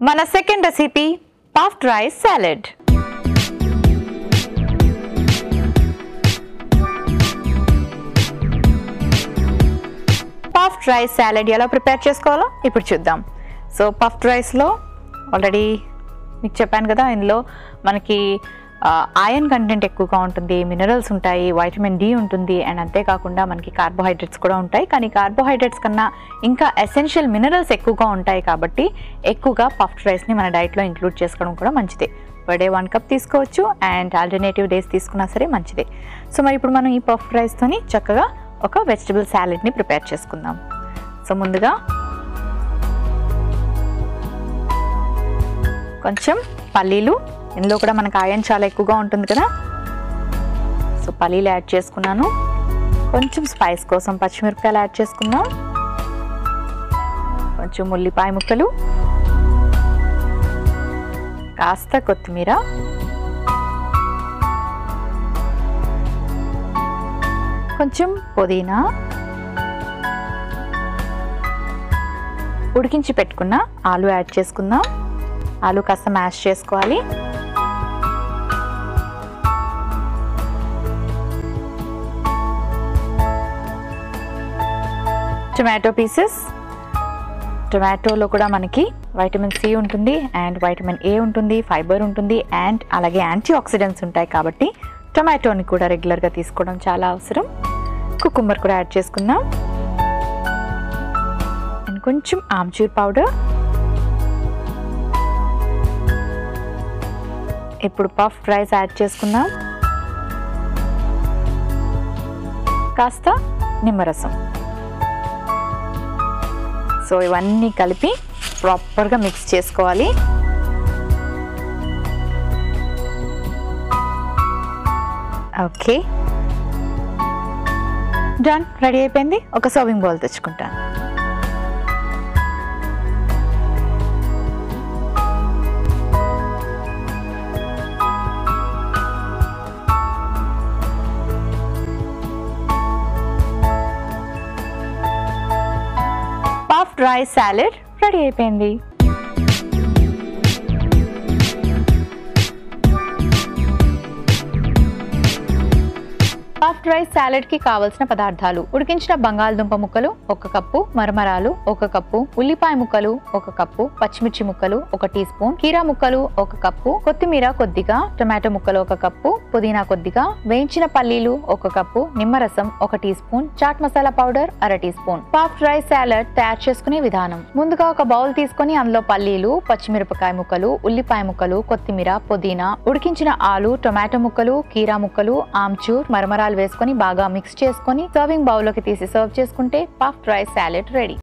మన second recipe puffed rice salad. Puffed rice salad ఎలా prepare చేసుకోవాలో ఇప్పుడు చూద్దాం. సో పఫ్డ్ రైస్లో ఆల్రెడీ మీకు చెప్పాను కదా, ఇందులో మనకి ఐరన్ కంటెంట్ ఎక్కువగా ఉంటుంది, మినరల్స్ ఉంటాయి, వైటమిన్ డి ఉంటుంది, అండ్ అంతేకాకుండా మనకి కార్బోహైడ్రేట్స్ కూడా ఉంటాయి. కానీ కార్బోహైడ్రేట్స్ కన్నా ఇంకా ఎసెన్షియల్ మినరల్స్ ఎక్కువగా ఉంటాయి కాబట్టి ఎక్కువగా పఫ్డ్ రైస్ని మన డైట్లో ఇంక్లూడ్ చేసుకోవడం కూడా మంచిదే. పర్ డే 1 కప్ తీసుకోవచ్చు, అండ్ ఆల్టర్నేటివ్ డేస్ తీసుకున్నా సరే మంచిదే. సో మరి ఇప్పుడు మనం ఈ పఫ్డ్ రైస్తోని చక్కగా ఒక వెజిటబుల్ సాలెడ్ని ప్రిపేర్ చేసుకుందాం. సో ముందుగా కొంచెం పల్లీలు, ఇందులో కూడా మనకు ఐరన్ చాలా ఎక్కువగా ఉంటుంది కదా, సో పల్లీలు యాడ్ చేసుకున్నాను. కొంచెం స్పైస్ కోసం పచ్చిమిరపకాయలు యాడ్ చేసుకుందాం, కొంచెం ఉల్లిపాయ ముక్కలు, కాస్త కొత్తిమీర, కొంచెం పుదీనా, ఉడికించి పెట్టుకున్న ఆలు యాడ్ చేసుకుందాం. ఆలు కాస్త మ్యాష్ చేసుకోవాలి. టొమాటో పీసెస్, టొమాటోలో కూడా మనకి వైటమిన్ సి ఉంటుంది, అండ్ వైటమిన్ ఏ ఉంటుంది, ఫైబర్ ఉంటుంది, అండ్ అలాగే యాంటీ ఆక్సిడెంట్స్ ఉంటాయి కాబట్టి టొమాటోని కూడా రెగ్యులర్గా తీసుకోవడం చాలా అవసరం. కుకుంబర్ కూడా యాడ్ చేసుకుందాం, అండ్ కొంచెం ఆమ్చూర్ పౌడర్. ఇప్పుడు పఫ్డ్ రైస్ యాడ్ చేసుకుందాం, కాస్త నిమ్మరసం. సో ఇవన్నీ కలిపి ప్రాపర్గా మిక్స్ చేసుకోవాలి. ఓకే, డన్, రెడీ అయిపోయింది. ఒక సర్వింగ్ బౌల్ తెచ్చుకుంటాను. పఫ్డ్ రైస్ సాలెడ్ రెడీ అయిపోయింది. పఫ్డ్ రైస్ సాలెడ్ కి కావలసిన పదార్థాలు: ఉడికించిన బంగాళదుంప ముక్కలు 1 కప్పు, మరమరాలు 1 కప్పు, ఉల్లిపాయ ముక్కలు 1 కప్పు, పచ్చిమిర్చి ముక్కలు 1 టీ స్పూన్, కీరా ముక్కలు 1 కప్పు, కొత్తిమీర కొద్దిగా, టొమాటో ముక్కలు 1 కప్పు, పుదీనా కొద్దిగా, వేయించిన పల్లీలు 1 కప్పు, నిమ్మరసం 1 teaspoon, chaat masala powder 1/2 teaspoon. Puffed rice salad తయారు చేసుకునే విధానం: ముందుగా ఒక బౌల్ తీసుకొని అందులో పల్లీలు, పచ్చిమిరపకాయ ముక్కలు, ఉల్లిపాయ ముక్కలు, కొత్తిమీర, పుదీనా, ఉడికించిన ఆలు, టొమాటో ముక్కలు, కీరా ముక్కలు, ఆమ్చూర్, మరమరాలు వేసుకొని బాగా మిక్స్ చేసుకొని సర్వింగ్ బౌల్లోకి తీసి సర్వ్ చేసుకుంటే పఫ్డ్ రైస్ సాలెడ్ రెడీ.